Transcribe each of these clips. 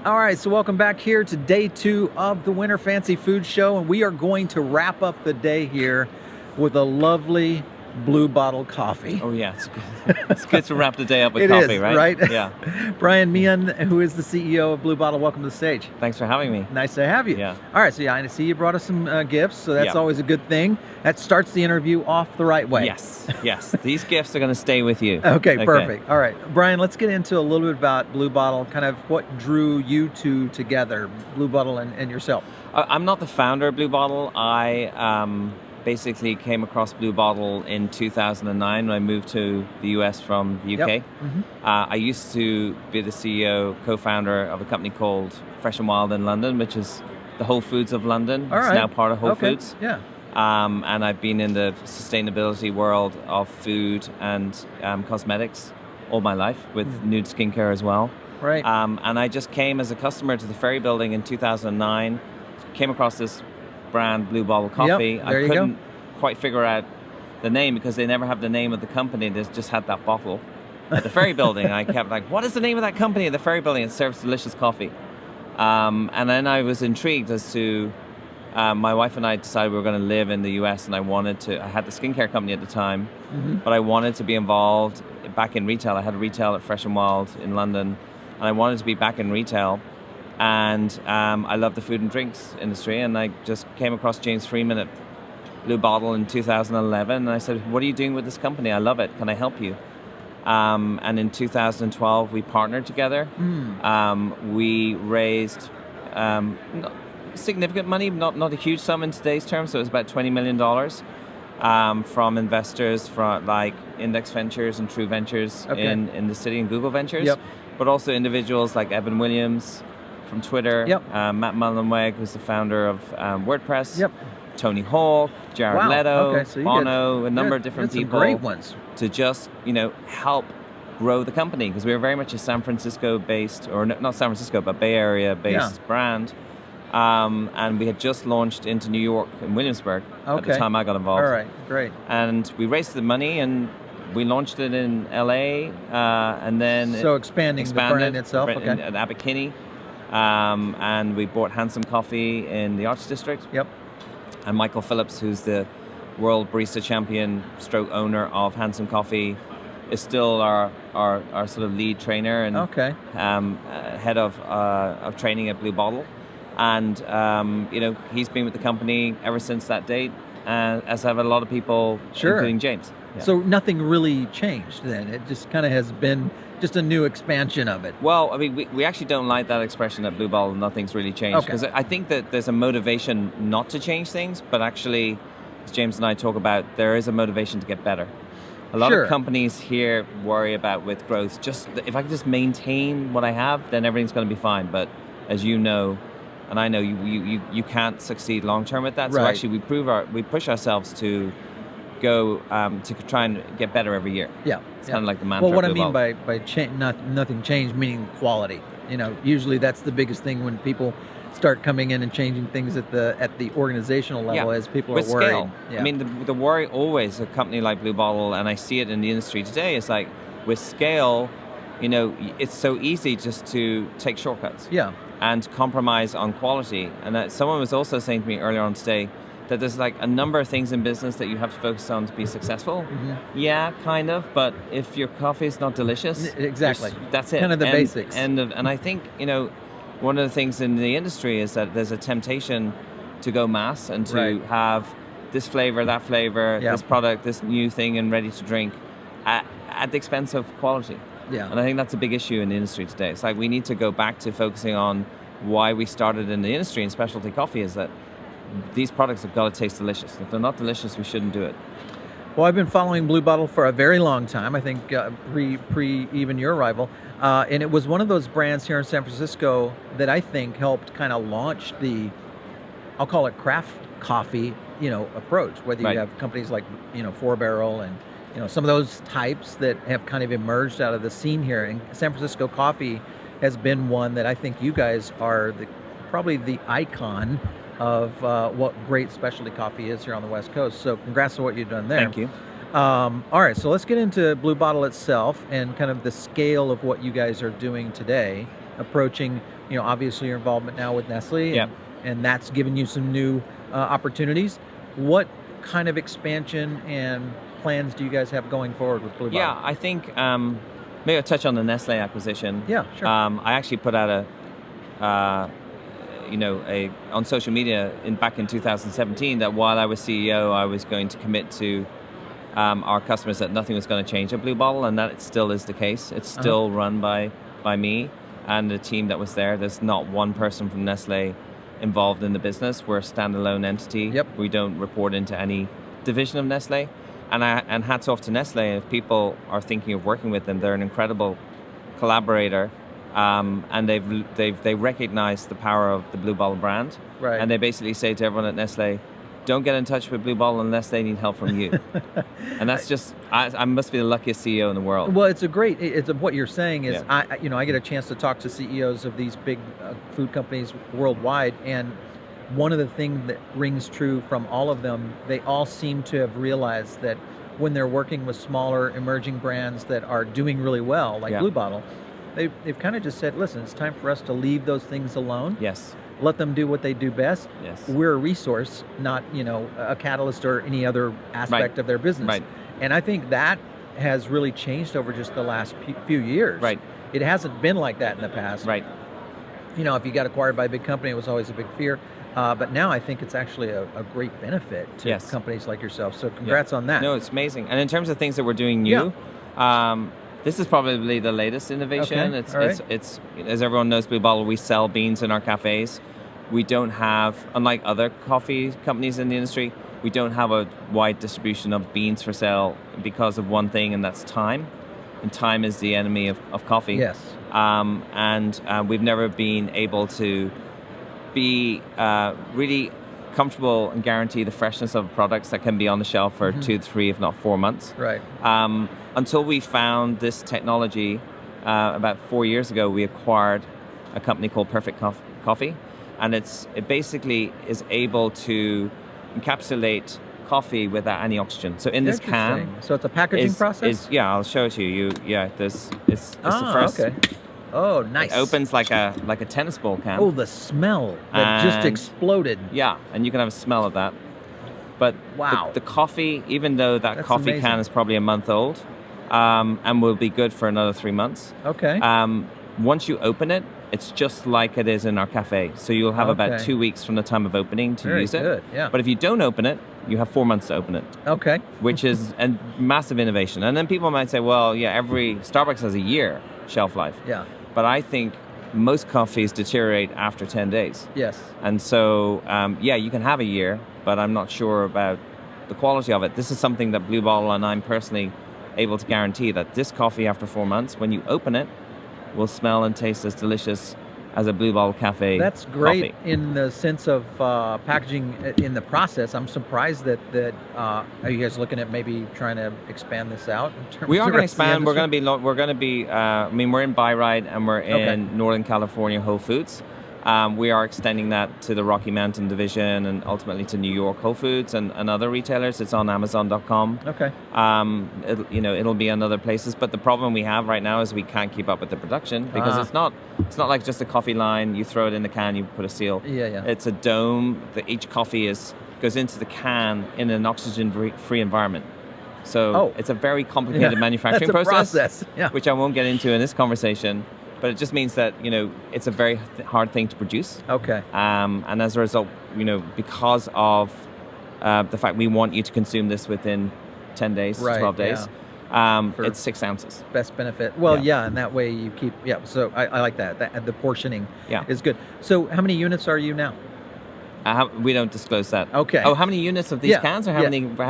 All right, so welcome back here to day 2 of the Winter Fancy Food Show, and we are going to wrap up the day here with a lovely Blue Bottle coffee. Oh yeah, it's good. It's good to wrap the day up with It coffee, is, right? right? Yeah. Bryan Meehan, who is the CEO of Blue Bottle, welcome to the stage. Thanks for having me. Nice to have you. Yeah. All right, so yeah, I see you brought us some gifts, so that's Yeah. always a good thing. That starts the interview off the right way. Yes. These gifts are going to stay with you. Okay, perfect. All right, Bryan, let's get into a little bit about Blue Bottle, kind of what drew you two together, Blue Bottle and yourself. I'm not the founder of Blue Bottle. I basically came across Blue Bottle in 2009 when I moved to the US from the UK. Yep. Mm-hmm. I used to be the CEO, co-founder of a company called Fresh and Wild in London, which is the Whole Foods of London. All right. It's now part of Whole Foods. Yeah. And I've been in the sustainability world of food and cosmetics all my life, with nude skincare as well. Right. And I just came as a customer to the Ferry Building in 2009, came across this brand, Blue Bottle Coffee. Yep, there I you couldn't go. quite figure out the name because they never have the name of the company. They just had that bottle at the Ferry Building. I kept like, what is the name of that company at the Ferry Building? It serves delicious coffee. And then I was intrigued as to, my wife and I decided we were going to live in the US, and I had the skincare company at the time, but I wanted to be involved back in retail. I had retail at Fresh and Wild in London, and I wanted to be back in retail. And I love the food and drinks industry, and I just came across James Freeman at Blue Bottle in 2011, and I said, what are you doing with this company? I love it. Can I help you? And in 2012, we partnered together. We raised significant money, not a huge sum in today's terms, so it was about $20 million from investors from like Index Ventures and True Ventures in the city, and Google Ventures, but also individuals like Evan Williams from Twitter, Matt Mullenweg, who's the founder of WordPress, Tony Hawk, Jared Leto, Bono, a number of different people, great ones, to just help grow the company, because we were very much a San Francisco based, or not San Francisco, but Bay Area based brand. And we had just launched into New York and Williamsburg at the time I got involved. All right, great. And we raised the money and we launched it in LA, and then expanding the brand itself. At Abbot Kinney. And we bought Handsome Coffee in the Arts District. And Michael Phillips, who's the world barista champion stroke owner of Handsome Coffee, is still our sort of lead trainer and head of training at Blue Bottle. And he's been with the company ever since that date, as have a lot of people, including James. So nothing really changed then. It just kind of has been just a new expansion of it. Well, I mean, we actually don't like that expression at Blue Bottle, nothing's really changed, because I think that there's a motivation not to change things, but actually, as James and I talk about, there is a motivation to get better. A lot of companies here worry about with growth, just if I can just maintain what I have, then everything's going to be fine. But as you know, and I know, you can't succeed long term at that. So actually, we push ourselves to go to try and get better every year. It's kind of like the mantra. Well, what I mean by nothing changed, meaning quality. Usually that's the biggest thing when people start coming in and changing things at the organizational level, as people with are worried. Scale. I mean, the worry always, a company like Blue Bottle, and I see it in the industry today, is like with scale, it's so easy just to take shortcuts. And compromise on quality. And someone was also saying to me earlier on today that there's like a number of things in business that you have to focus on to be successful. Yeah, kind of, but if your coffee is not delicious, that's it. Kind of the basics. And I think, one of the things in the industry is that there's a temptation to go mass and to have this flavor, that flavor, this product, this new thing and ready to drink at the expense of quality. And I think that's a big issue in the industry today. It's like we need to go back to focusing on why we started in the industry in specialty coffee, is that these products have got to taste delicious. If they're not delicious, we shouldn't do it. Well, I've been following Blue Bottle for a very long time, I think pre even your arrival. And it was one of those brands here in San Francisco that I think helped kind of launch the, I'll call it craft coffee, approach, whether you have companies like, Four Barrel and, some of those types that have kind of emerged out of the scene here. And San Francisco coffee has been one that I think you guys are probably the icon of what great specialty coffee is here on the West Coast. So congrats on what you've done there. Thank you. All right, so let's get into Blue Bottle itself and kind of the scale of what you guys are doing today. approaching, obviously your involvement now with Nestle, Yeah. and that's given you some new opportunities. What kind of expansion and plans do you guys have going forward with Blue Bottle? Yeah, I think maybe I'll touch on the Nestle acquisition. Yeah, sure. I actually put out on social media back in 2017 that while I was CEO, I was going to commit to our customers that nothing was going to change at Blue Bottle, and that it still is the case. It's still run by me and the team that was there. There's not one person from Nestle involved in the business. We're a standalone entity. Yep. We don't report into any division of Nestle. And hats off to Nestle. If people are thinking of working with them, they're an incredible collaborator, and they recognize the power of the Blue Bottle brand. Right. And they basically say to everyone at Nestle, don't get in touch with Blue Bottle unless they need help from you. And that's just, I must be the luckiest CEO in the world. Well, what you're saying is, yeah. I get a chance to talk to CEOs of these big food companies worldwide, and one of the things that rings true from all of them, they all seem to have realized that when they're working with smaller emerging brands that are doing really well, like Blue Bottle, they've kind of just said, listen, it's time for us to leave those things alone. Yes. Let them do what they do best. Yes. We're a resource, not a catalyst or any other aspect of their business. Right. And I think that has really changed over just the last few years. Right. It hasn't been like that in the past. Right. If you got acquired by a big company, it was always a big fear. But now I think it's actually a great benefit to companies like yourself. So congrats on that. No, it's amazing. And in terms of things that we're doing new, this is probably the latest innovation. Okay. It's as everyone knows, Blue Bottle, we sell beans in our cafes. We don't have, unlike other coffee companies in the industry, we don't have a wide distribution of beans for sale because of one thing, and that's time. And time is the enemy of coffee. Yes. And we've never been able to be really comfortable and guarantee the freshness of products that can be on the shelf for 2 to 3, if not 4 months. Right. Until we found this technology, about 4 years ago, we acquired a company called Perfect Coffee, and it basically is able to encapsulate coffee without any oxygen. So in this can, so it's a packaging process. I'll show it to you. It's the first. Okay. Oh, nice. It opens like a tennis ball can. Oh, the smell that just exploded. Yeah, and you can have a smell of that. But wow, the coffee, even though that's coffee amazing. Can is probably a month old, and will be good for another 3 months. Okay. Once you open it, it's just like it is in our cafe. So you'll have about 2 weeks from the time of opening to use it. Very good, yeah. But if you don't open it, you have 4 months to open it. Okay. Which is a massive innovation. And then people might say, well, yeah, every Starbucks has a year shelf life. Yeah. But I think most coffees deteriorate after 10 days. Yes. And so, you can have a year, but I'm not sure about the quality of it. This is something that Blue Bottle and I'm personally able to guarantee, that this coffee after 4 months, when you open it, will smell and taste as delicious as a Blue Bottle cafe. That's great coffee. In the sense of packaging in the process. I'm surprised that are you guys looking at maybe trying to expand this out? We are going to expand. We're going to be. We're in Bayreuth and we're in Northern California Whole Foods. We are extending that to the Rocky Mountain division and ultimately to New York Whole Foods and other retailers. It's on Amazon.com. Okay. It'll be on other places. But the problem we have right now is we can't keep up with the production because it's not like just a coffee line. You throw it in the can, you put a seal. Yeah. It's a dome that each coffee goes into the can in an oxygen-free environment. So it's a very complicated manufacturing process, which I won't get into in this conversation. But it just means that, it's a very hard thing to produce. Okay. And as a result, because of the fact we want you to consume this within 10 days, 12 days, it's 6 ounces. Best benefit. Well, and that way you keep, so I like that. The portioning is good. So how many units are you now? We don't disclose that. Okay. Oh, how many units of these cans or how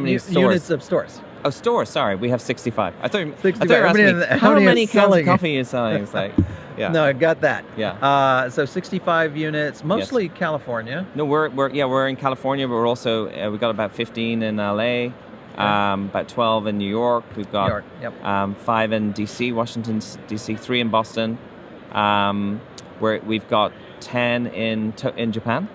many stores? Units of stores. Oh, stores, sorry. We have 65. I thought you were asking how many cans of coffee are you selling? It's like, No, I got that. Yeah. So 65 units, mostly California. No, we're in California, but we're also, we've got about 15 in LA, about 12 in New York. We've got 5 in DC, Washington, DC, 3 in Boston. We've got 10 in Japan.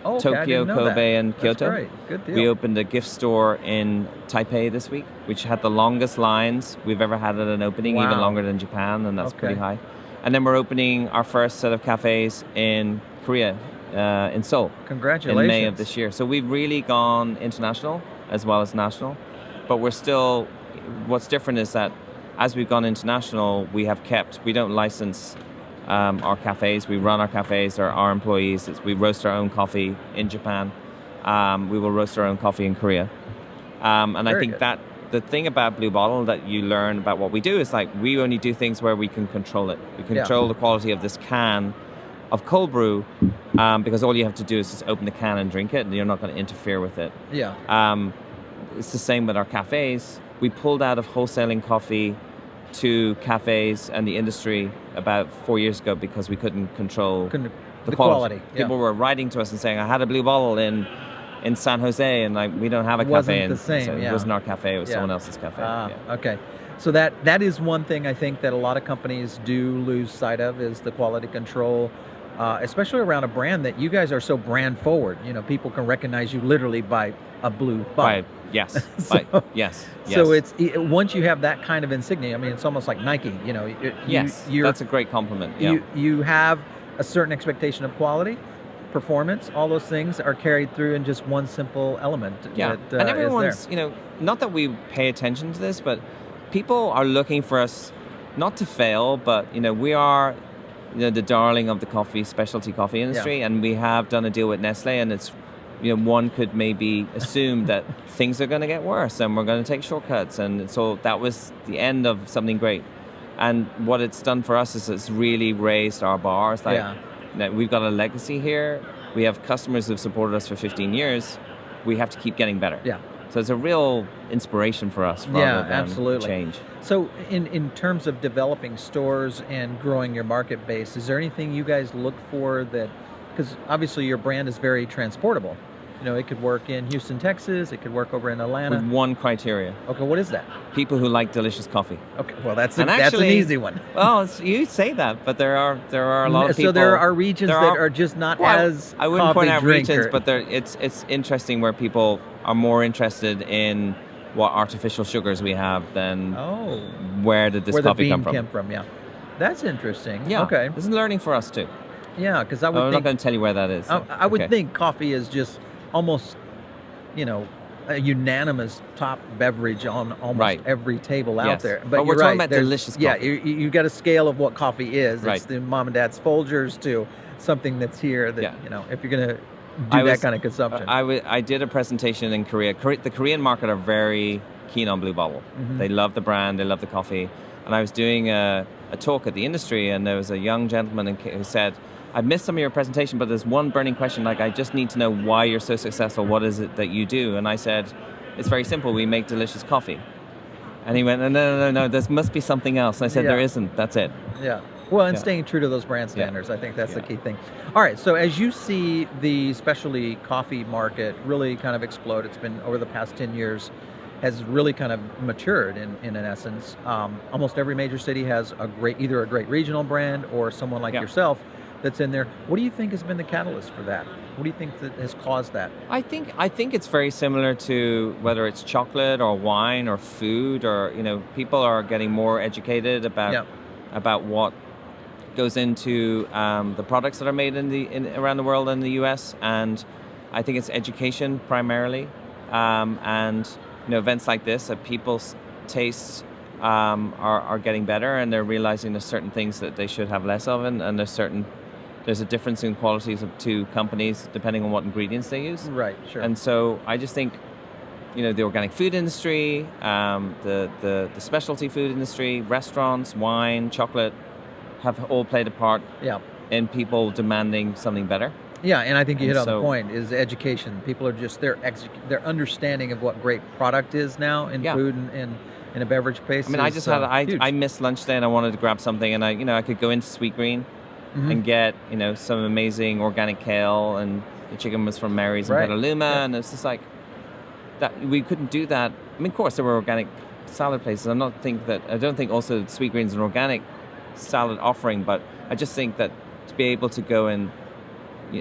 Tokyo, Kobe, and Kyoto. That's great. Good deal. We opened a gift store in Taipei this week, which had the longest lines we've ever had at an opening, even longer than Japan, and that's pretty high. And then we're opening our first set of cafes in Korea, in Seoul, Congratulations. in May of this year. So we've really gone international as well as national. But we're still, what's different is that as we've gone international, we don't license our cafes. We run our cafes, they're our employees. We roast our own coffee in Japan. We will roast our own coffee in Korea. And I Very think good. that the thing about Blue Bottle that you learn about what we do is like we only do things where we can control it. We control the quality of this can of cold brew because all you have to do is just open the can and drink it, and you're not going to interfere with it. Yeah. It's the same with our cafes. We pulled out of wholesaling coffee to cafes and the industry about 4 years ago because we couldn't control The quality. Yeah. People were writing to us and saying, I had a Blue Bottle in San Jose, and like we don't have a Wasn't cafe. the same, So yeah. it wasn't our cafe, it was Yeah. someone else's cafe. Yeah. Okay. So that is one thing I think that a lot of companies do lose sight of is the quality control, especially around a brand that you guys are so brand forward. You know, people can recognize you literally by a blue bottle. Right. Yes. Yes. So once you have that kind of insignia, I mean, it's almost like Nike. You know, that's a great compliment. Yeah. You have a certain expectation of quality, performance. All those things are carried through in just one simple element. Yeah, that, and is everyone's, there. not that we pay attention to this, but people are looking for us not to fail, but, we are, the darling of the specialty coffee industry, and we have done a deal with Nestle, and it's, one could maybe assume that things are going to get worse, and we're going to take shortcuts, and so that was the end of something great. And what it's done for us is it's really raised our bars. We've got a legacy here. We have customers who've supported us for 15 years. We have to keep getting better. Yeah. So it's a real inspiration for us rather than absolutely. change. So in terms of developing stores and growing your market base, is there anything you guys look for that, because obviously your brand is very transportable. It could work in Houston, Texas. It could work over in Atlanta. With one criteria. Okay, what is that? People who like delicious coffee. Okay, well that's an actually, easy one. Well, you say that, but there are a lot of people. So there are regions that are just not as I wouldn't point out drinker. regions, but it's interesting where people are more interested in what artificial sugars we have than where did this coffee come from. Where the bean came from, yeah. That's interesting. Yeah. Okay. This is learning for us too. Yeah, because I'm not going to tell you where that is. I would think coffee is just almost, a unanimous top beverage on almost every table out there. But we're talking about delicious coffee. Yeah, you got a scale of what coffee is. Right. It's the mom and dad's Folgers to something that's here that, if you're going to do that kind of consumption. I did a presentation in Korea. The Korean market are very keen on Blue Bottle. Mm-hmm. They love the brand, they love the coffee. And I was doing a talk at the industry, and there was a young gentleman who said, I missed some of your presentation, but there's one burning question, I just need to know why you're so successful. What is it that you do? And I said, it's very simple. We make delicious coffee. And he went, no, there must be something else. And I said, there isn't. That's it. Yeah. Well, and staying true to those brand standards, I think that's the key thing. All right, so as you see the specialty coffee market really kind of explode, it's been over the past 10 years, has really kind of matured in an essence. Almost every major city has either a great regional brand or someone like yourself that's in there. What do you think has been the catalyst for that? What do you think that has caused that? I think it's very similar to whether it's chocolate or wine or food, or people are getting more educated about what goes into the products that are made around the world and the US, and I think it's education primarily, and events like this that people's tastes are getting better, and they're realizing there's certain things that they should have less of, and there's a difference in qualities of two companies depending on what ingredients they use. Right, sure. And so I just think, the organic food industry, the specialty food industry, restaurants, wine, chocolate, have all played a part in people demanding something better. Yeah, and I think you hit on the point, is education. People are just, their understanding of what great product is now in food and in a beverage space. I mean, I missed lunch today and I wanted to grab something, and I could go into Sweet Green and get, some amazing organic kale, and the chicken was from Mary's in Petaluma, and it's just like, that we couldn't do that. I mean, of course, there were organic salad places. I don't think also Sweet Green's an organic salad offering, but I just think that to be able to go and,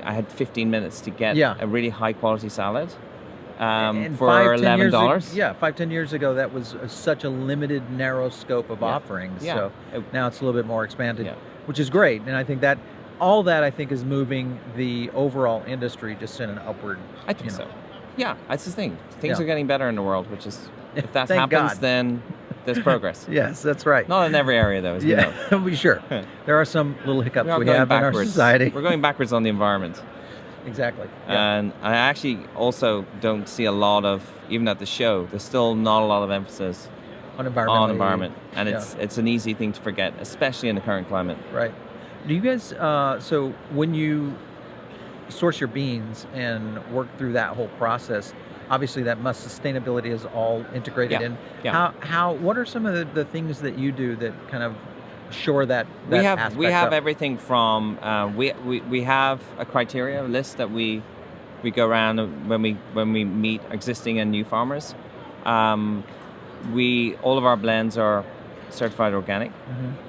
I had 15 minutes to get a really high quality salad for $11. 5-10 years ago, that was such a limited, narrow scope of offerings. So now it's a little bit more expanded. which is great. And I think that all that I think is moving the overall industry just in an upward. I think so. Yeah, that's the thing. Things Yeah. are getting better in the world, which is, if that Thank happens, God. then there's progress. Yes, that's right. Not in every area, though, as we know. Yeah, be sure. There are some little hiccups We are we going have in our backwards. society. We're going backwards on the environment. Exactly. Yeah. And I actually also don't see a lot of, even at the show, there's still not a lot of emphasis On on environment. And yeah. it's an easy thing to forget, especially in the current climate. Right. Do you guys, so when you source your beans and work through that whole process, obviously sustainability is all integrated Yeah, in. yeah. What are some of the things that you do that kind of shore that We have aspect up? everything from we have a criteria list that we go around when we meet existing and new farmers. All of our blends are certified organic.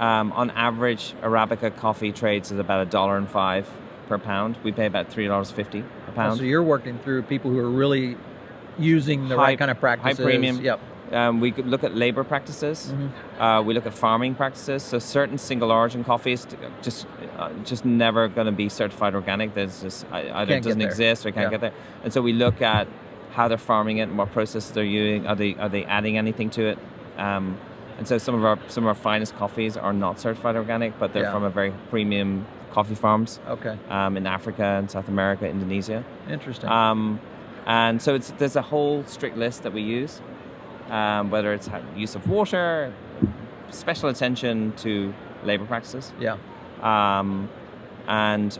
On average, Arabica coffee trades at about $1.05 per pound. We pay about $3.50 a pound. So you're working through people who are really using the right kind of practices. High premium. Yep. We could look at labor practices. We look at farming practices. So certain single origin coffees just never going to be certified organic. There's just either it doesn't exist or can't get there. And so we look at how they're farming it and what processes they're using. Are they adding anything to it? And so some of our finest coffees are not certified organic, but they're from a very premium coffee farms. Okay. In Africa and South America, Indonesia. Interesting. And so there's a whole strict list that we use, whether it's use of water, special attention to labor practices. Yeah. And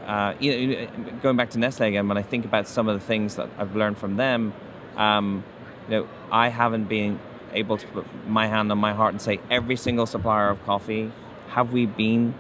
going back to Nestle again, when I think about some of the things that I've learned from them, I haven't been able to put my hand on my heart and say every single supplier of coffee, have we been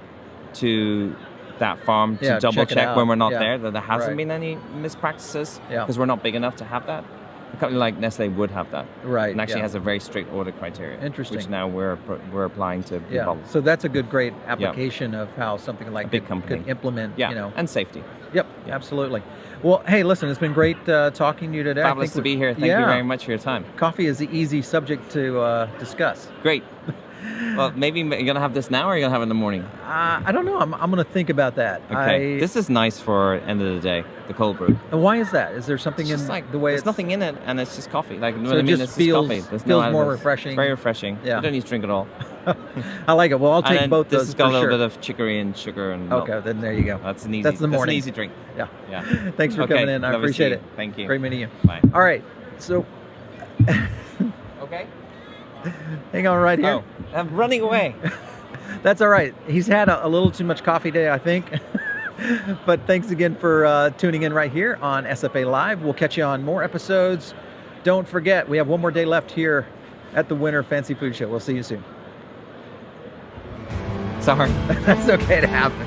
to that farm to double check when we're not there that there hasn't been any mispractices, because we're not big enough to have that. A company like Nestle would have that, right? And actually has a very strict audit criteria. Interesting. Which now we're applying to Blue Bottle. So that's a great application of how something like big company could implement. And safety. Yep, absolutely. Well, hey, listen, it's been great talking to you today. Fabulous to be here. Thank you very much for your time. Coffee is the easy subject to discuss. Great. Well, maybe you're going to have this now or you're going to have it in the morning? I don't know. I'm going to think about that. Okay. This is nice for end of the day, the cold brew. And why is that? Is there something in the way there's nothing in it and it's just coffee. Like, so it just feels more refreshing. Very refreshing. Yeah. You don't need to drink it all. I like it. Well, I'll take both those. This has got a little bit of chicory and sugar and milk. Okay, then there you go. That's an easy. That's the morning. That's an easy drink. Yeah. Yeah. Thanks for coming in. I appreciate it. Thank you. Great meeting you. Bye. All right. So. Okay. Hang on right here. Oh, I'm running away. That's all right. He's had a little too much coffee today, I think. But thanks again for tuning in right here on SFA Live. We'll catch you on more episodes. Don't forget, we have one more day left here at the Winter Fancy Food Show. We'll see you soon. Sorry. That's okay to happen.